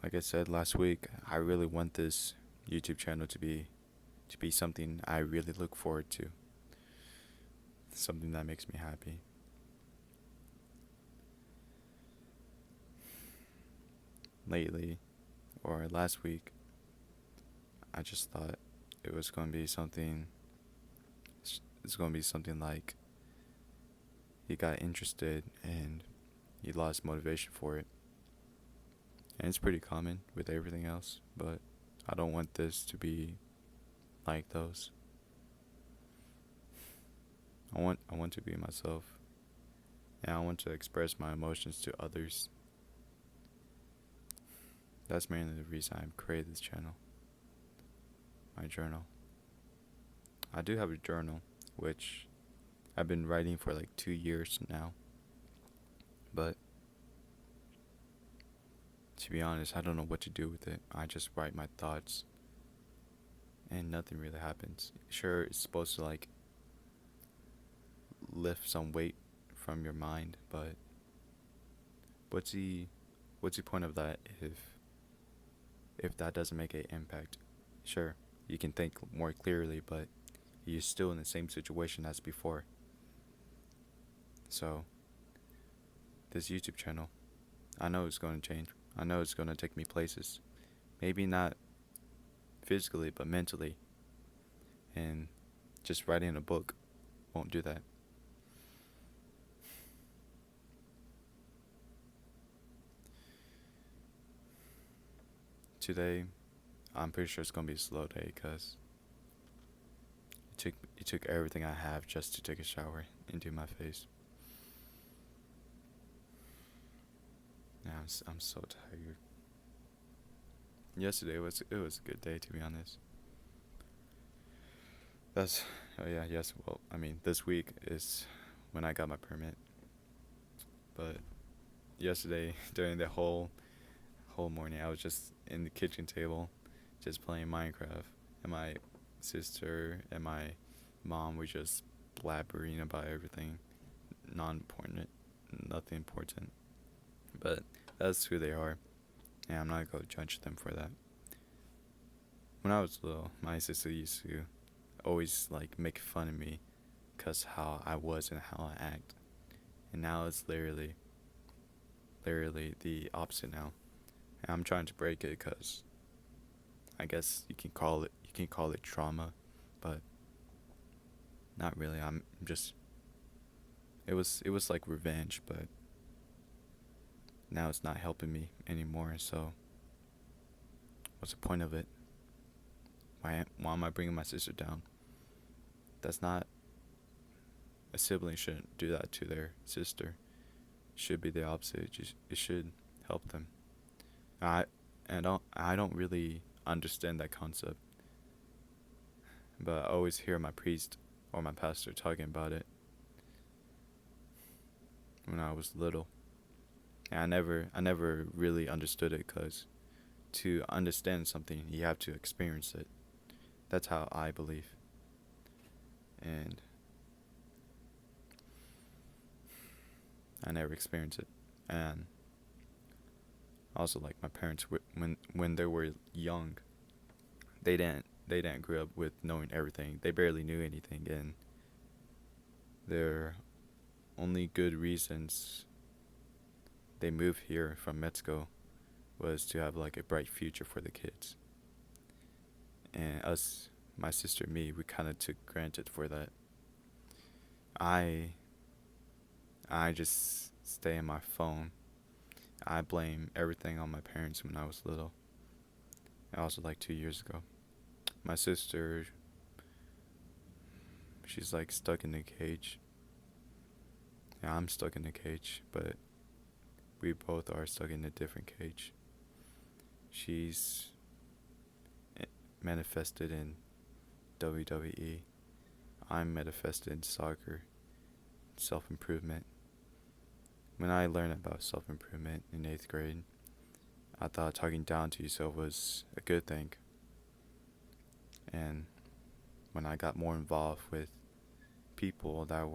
like I said last week, I really want this YouTube channel to be something I really look forward to, something that makes me happy. Lately, or last week, I just thought it was going to be something. It's going to be something like you got interested and you lost motivation for it. And it's pretty common with everything else, but I don't want this to be like those. I want to be myself, and I want to express my emotions to others. That's mainly the reason I created this channel, my journal. I do have a journal, which I've been writing for like 2 years now, but to be honest, I don't know what to do with it. I just write my thoughts, and nothing really happens. Sure, it's supposed to like lift some weight from your mind, but what's the what's the point of that if that doesn't make an impact? Sure, you can think more clearly, but you're still in the same situation as before. So, this YouTube channel, I know it's going to change. I know it's going to take me places. Maybe not physically, but mentally. And just writing a book won't do that. Today, I'm pretty sure it's going to be a slow day because it took everything I have just to take a shower and do my face. Yeah, I'm so tired. Yesterday was a good day, to be honest. That's oh yeah, yes. Well, I mean, this week is when I got my permit, but yesterday during the whole morning, I was just in the kitchen table, just playing Minecraft, and my sister and my mom were just blabbering about everything, non-important, nothing important. But that's who they are, and I'm not gonna judge them for that. When I was little, my sister used to always like make fun of me, cause how I was and how I act, and now it's literally the opposite now. And I'm trying to break it, cause I guess you can call it trauma, but not really. I'm just it was like revenge, but now it's not helping me anymore. So what's the point of it? Why am I bringing my sister down? That's not a sibling shouldn't do that to their sister. It should be the opposite. It should help them. I I don't really understand that concept, but I always hear my priest or my pastor talking about it when I was little. And I never really understood it, cuz to understand something, you have to experience it. That's how I believe. And I never experienced it. And also, like my parents, when they were young, they didn't grow up with knowing everything. They barely knew anything, and their only good reasons they moved here from Mexico was to have like a bright future for the kids. And us, my sister, and me, we kind of took granted for that. I I just stay in my phone. I blame everything on my parents when I was little. And also like 2 years ago. My sister, she's like stuck in a cage. Yeah, I'm stuck in a cage, but we both are stuck in a different cage. She's manifested in WWE. I'm manifested in soccer, self improvement. When I learned about self improvement in 8th grade, I thought talking down to yourself was a good thing. And when I got more involved with people that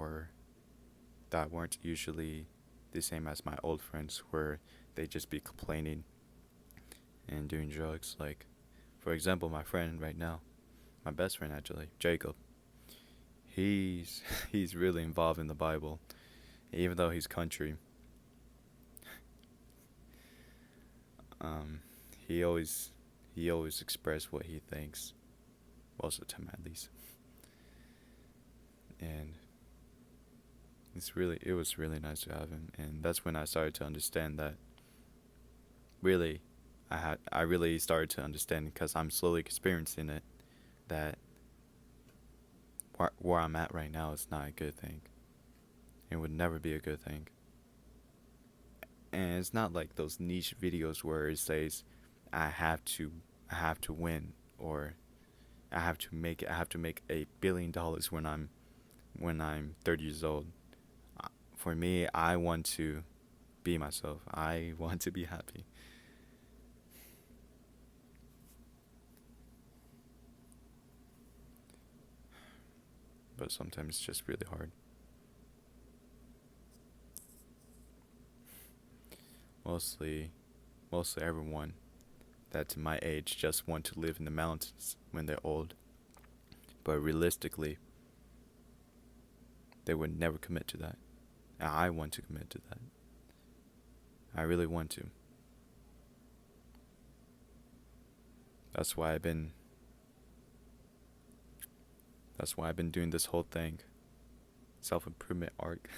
weren't usually the same as my old friends, where they just be complaining and doing drugs. Like, for example, my friend right now, my best friend actually, Jacob. He's he's really involved in the Bible, even though he's country. Um, he always he always express what he thinks most of the time at least, and it was really nice to have him, and that's when I started to understand that really I really started to understand because I'm slowly experiencing it that where I'm at right now is not a good thing. It would never be a good thing. And it's not like those niche videos where it says I have to I have to win, or I have to make $1 billion when I'm 30 years old. For me, I want to be myself. I want to be happy. But sometimes it's just really hard. Mostly mostly everyone that's my age just want to live in the mountains when they're old. But realistically, they would never commit to that. And I want to commit to that. I really want to. That's why I've been that's why I've been doing this whole thing. Self-improvement arc.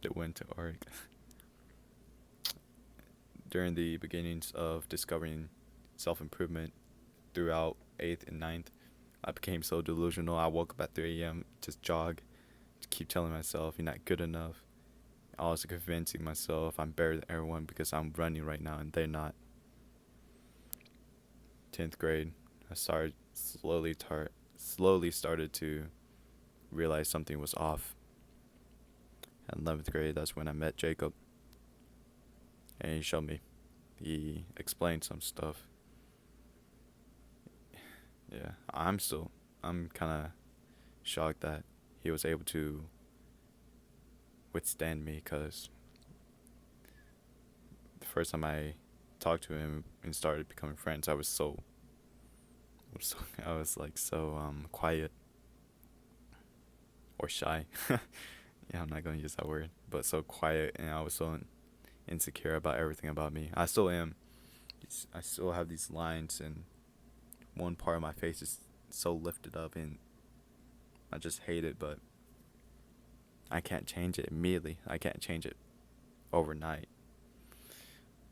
The winter arc. During the beginnings of discovering self-improvement throughout 8th and ninth, I became so delusional. I woke up at 3 a.m. just jog, to keep telling myself you're not good enough. I was convincing myself I'm better than everyone because I'm running right now and they're not. 10th grade, I slowly started to realize something was off. At 11th grade, that's when I met Jacob, and he showed me. He explained some stuff. Yeah, I'm kind of shocked that he was able to withstand me because the first time I talked to him and started becoming friends, I was like so quiet or shy. Yeah, I'm not gonna use that word, but so quiet, and I was so insecure about everything about me. I still am. I still have these lines, and one part of my face is so lifted up, and I just hate it. But I can't change it immediately. I can't change it overnight.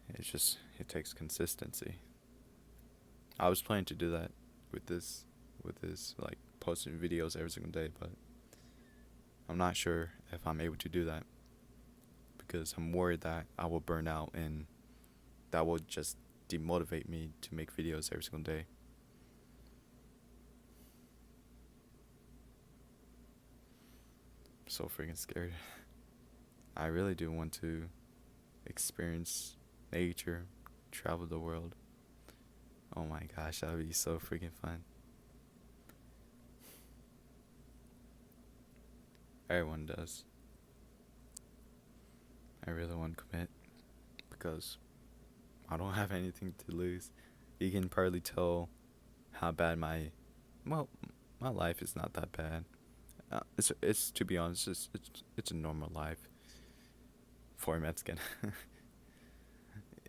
It takes consistency. I was planning to do that with this like posting videos every single day, but I'm not sure if I'm able to do that because I'm worried that I will burn out and that will just demotivate me to make videos every single day. I'm so freaking scared. I really do want to experience nature, travel the world. Oh my gosh, that would be so freaking fun. Everyone does. I really want to commit because I don't have anything to lose. You can probably tell how bad well, my life is not that bad. It's to be honest, it's a normal life for a Mexican.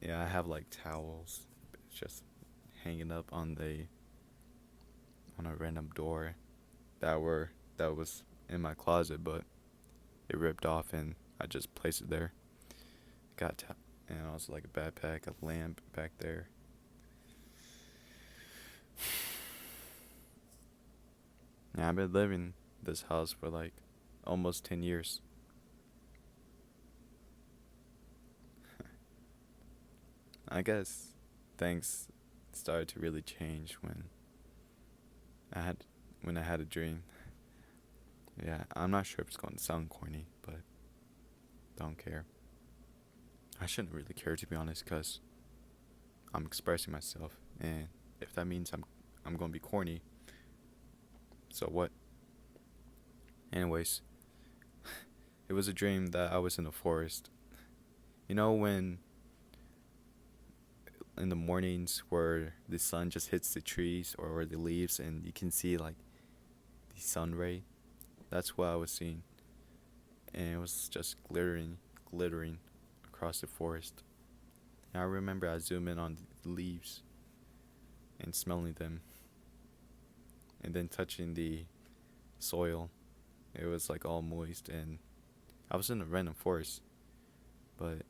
Yeah, I have like towels just hanging up on a random door that was in my closet, but it ripped off and I just placed it there. And also like a backpack, a lamp back there. Yeah, I've been living this house for like almost 10 years. I guess things started to really change I had when I had a dream. Yeah, I'm not sure if it's going to sound corny, but don't care. I shouldn't really care to be honest, cause I'm expressing myself, and if that means I'm going to be corny, so what? Anyways, it was a dream that I was in a forest. You know when in the mornings where the sun just hits the trees or the leaves and you can see like the sun ray. That's what I was seeing, and it was just glittering across the forest. And I remember I zoom in on the leaves and smelling them, and then touching the soil. It was like all moist, and I was in a random forest, but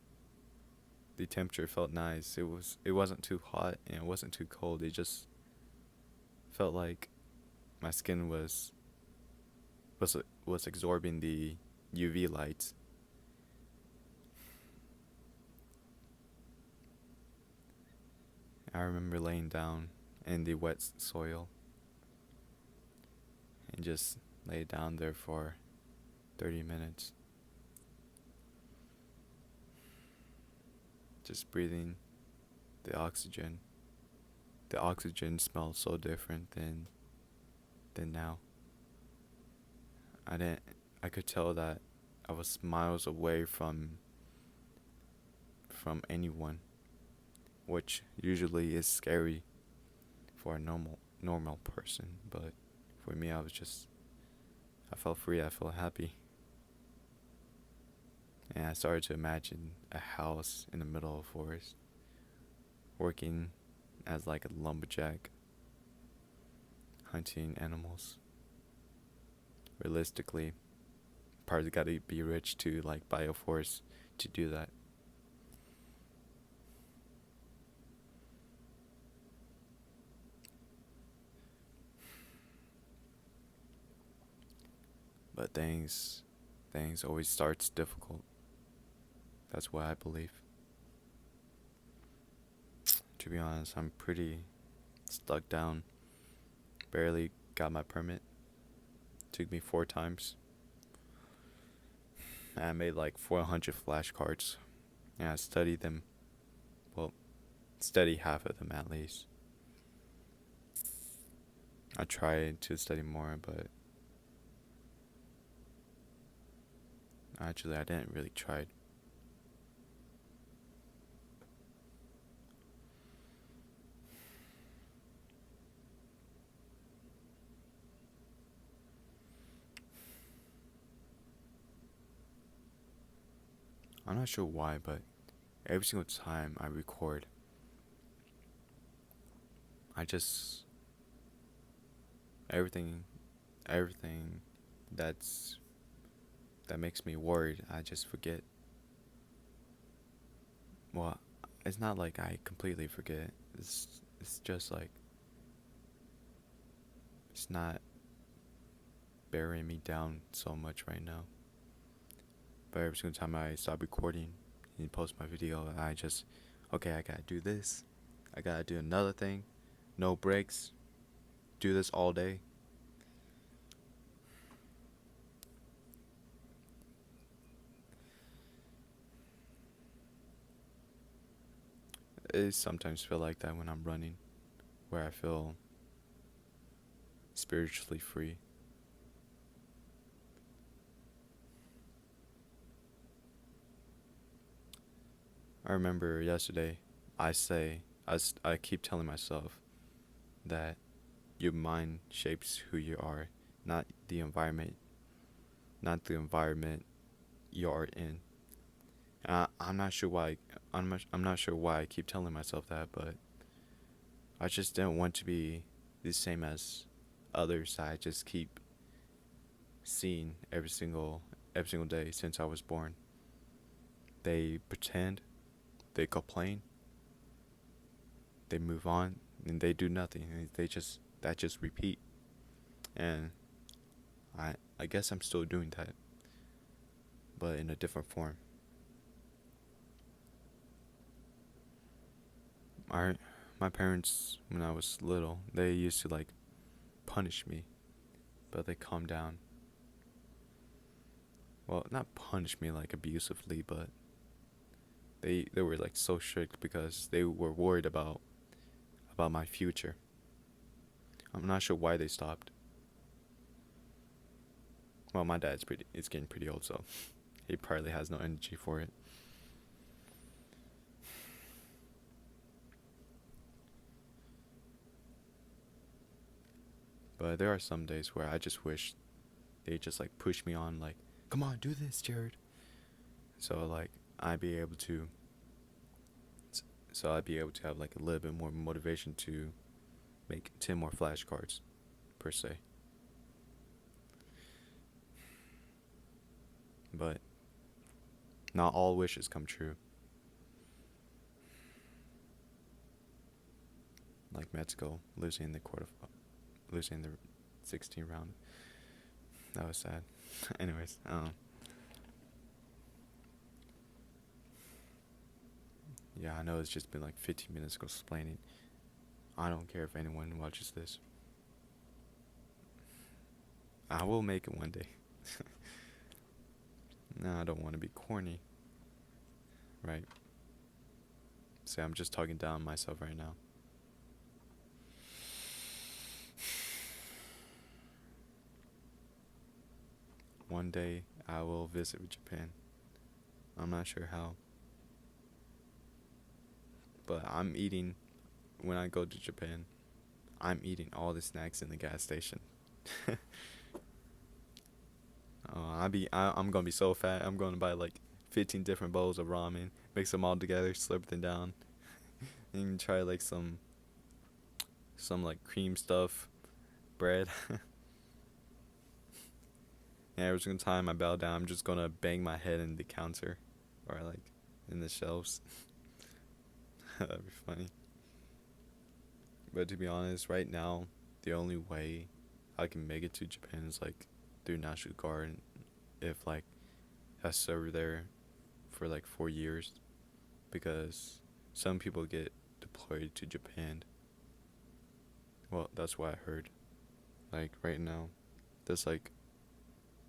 the temperature felt nice. It wasn't too hot and it wasn't too cold. It just felt like my skin was absorbing the UV lights. I remember laying down in the wet soil and just lay down there for 30 minutes, just breathing the oxygen. The oxygen smells so different than now. I didn't I could tell that I was miles away from anyone, which usually is scary for a normal person, but for me I felt free, I felt happy. And I started to imagine a house in the middle of a forest, working as like a lumberjack, hunting animals. Realistically, probably gotta be rich to like buy a horse to do that. But things always starts difficult. That's what I believe. To be honest, I'm pretty stuck down. Barely got my permit. Took me 4 times. I made like 400 flashcards. And I studied them. Well, study half of them at least. I tried to study more, but actually I didn't really try. I'm not sure why, but every single time I record, I just everything everything that's that makes me worried, I just forget. Well, it's not like I completely forget. It's just like it's not burying me down so much right now. But every single time I stop recording and post my video, I just okay, I gotta do this. I gotta do another thing. No breaks. Do this all day. It sometimes feel like that when I'm running, where I feel spiritually free. I remember yesterday, I keep telling myself that your mind shapes who you are, not the environment, not the environment you are in. I'm not sure why. I'm not sure why I keep telling myself that, but I just don't want to be the same as others. I just keep seeing every single day since I was born. They pretend, they complain, they move on, and they do nothing. And they just that just repeat. And I guess I'm still doing that, but in a different form. I my parents when I was little, they used to like punish me, but they calmed down. Well, not punish me like abusively, but they were like so strict because they were worried about my future. I'm not sure why they stopped. Well, my dad's pretty it's getting pretty old, so he probably has no energy for it. But there are some days where I just wish they just like push me on, like, come on, do this, Jared. So like I'd be able to, so I'd be able to have like a little bit more motivation to make 10 more flashcards per se. But not all wishes come true. Like Mexico losing the losing the 16 round. That was sad. Anyways, yeah, I know it's just been like 15 minutes explaining. I don't care if anyone watches this. I will make it one day. No, I don't want to be corny, right? See, I'm just talking down myself right now. One day I will visit Japan. I'm not sure how, but I'm eating when I go to Japan. I'm eating all the snacks in the gas station. I'm gonna be so fat. I'm gonna buy like 15 different bowls of ramen, mix them all together, slurp them down, and try like some like cream stuff, bread. And every single time I bow down, I'm just gonna bang my head in the counter, or like in the shelves. That'd be funny. But to be honest, right now, the only way I can make it to Japan is like through National Guard, if like I served there for like 4 years, because some people get deployed to Japan. Well, that's what I heard. Like right now, there's like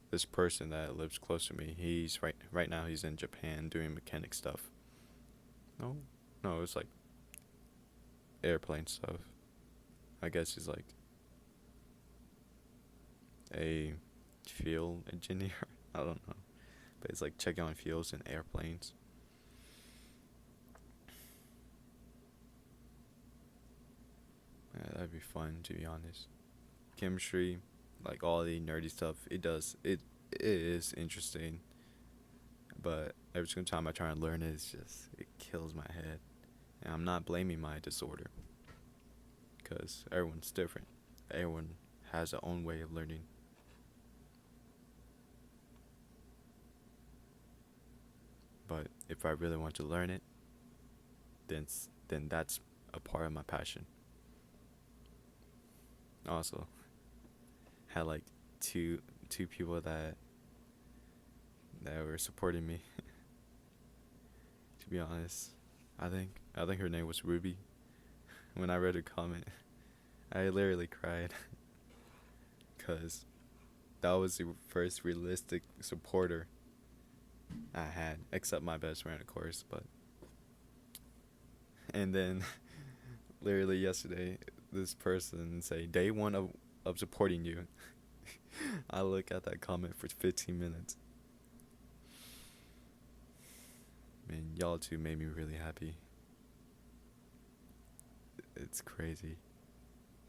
this person that lives close to me. He's right now he's in Japan doing mechanic stuff. No, no, it's like airplane stuff. I guess he's like a fuel engineer. I don't know, but it's like checking on fuels in airplanes. Yeah, that'd be fun to be honest. Chemistry, like all the nerdy stuff, it is interesting. But every single time I try and learn it, it kills my head. And I'm not blaming my disorder, because everyone's different. Everyone has their own way of learning. But if I really want to learn it, then that's a part of my passion. Also, had like two people that were supporting me. To be honest, I think her name was Ruby. When I read her comment, I literally cried, cause that was the first realistic supporter I had, except my best friend, of course. But and then literally yesterday, this person say day one of supporting you. I look at that comment for 15 minutes. Man, y'all two made me really happy. It's crazy,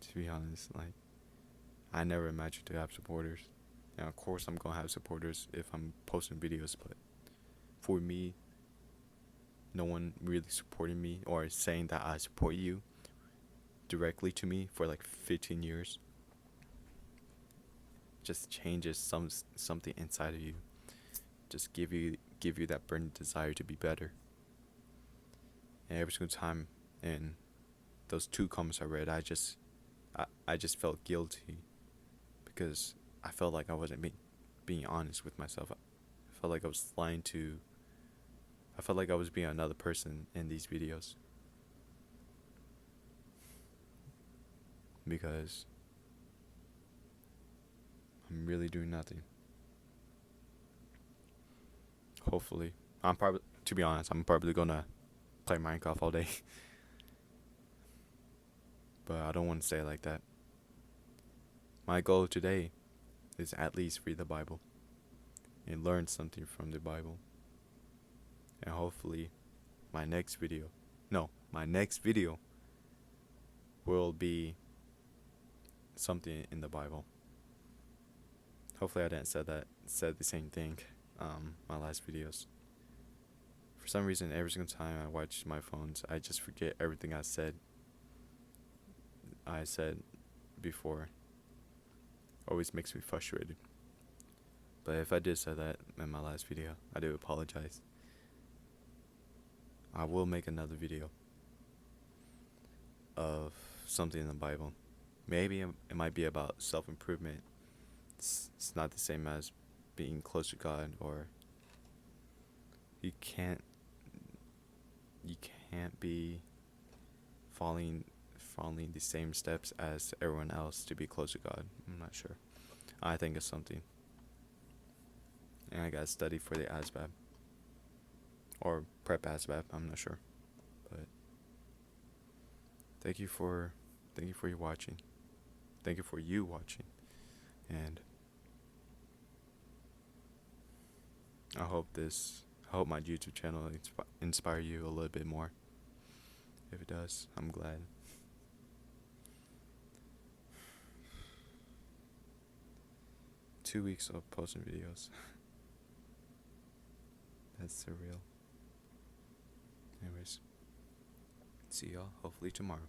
to be honest. Like, I never imagined to have supporters. And of course, I'm gonna have supporters if I'm posting videos, but for me, no one really supporting me or saying that I support you directly to me for like 15 years just changes something inside of you. Just give you that burning desire to be better. And every single time in those two comments I read, I just felt guilty, because I felt like I wasn't being honest with myself. I felt like I was lying to. I felt like I was being another person in these videos, because I'm really doing nothing. Hopefully, to be honest, I'm probably gonna play Minecraft all day. But I don't want to say it like that. My goal today is at least read the Bible and learn something from the Bible. And hopefully my next video, no, my next video will be something in the Bible. Hopefully I didn't said the same thing my last videos. For some reason, every single time I watch my phones, I just forget everything I said before. Always makes me frustrated. But if I did say that in my last video, I do apologize. I will make another video of something in the Bible. Maybe it might be about self-improvement. It's not the same as being close to God, or you can't be following the same steps as everyone else to be close to God. I'm not sure. I think it's something. And I gotta study for the ASVAB. Or prep ASVAB, I'm not sure. But thank you for your watching. Thank you for you watching. And I hope my YouTube channel inspire you a little bit more. If it does, I'm glad. Two weeks of posting videos. That's surreal. Anyways, see y'all hopefully tomorrow.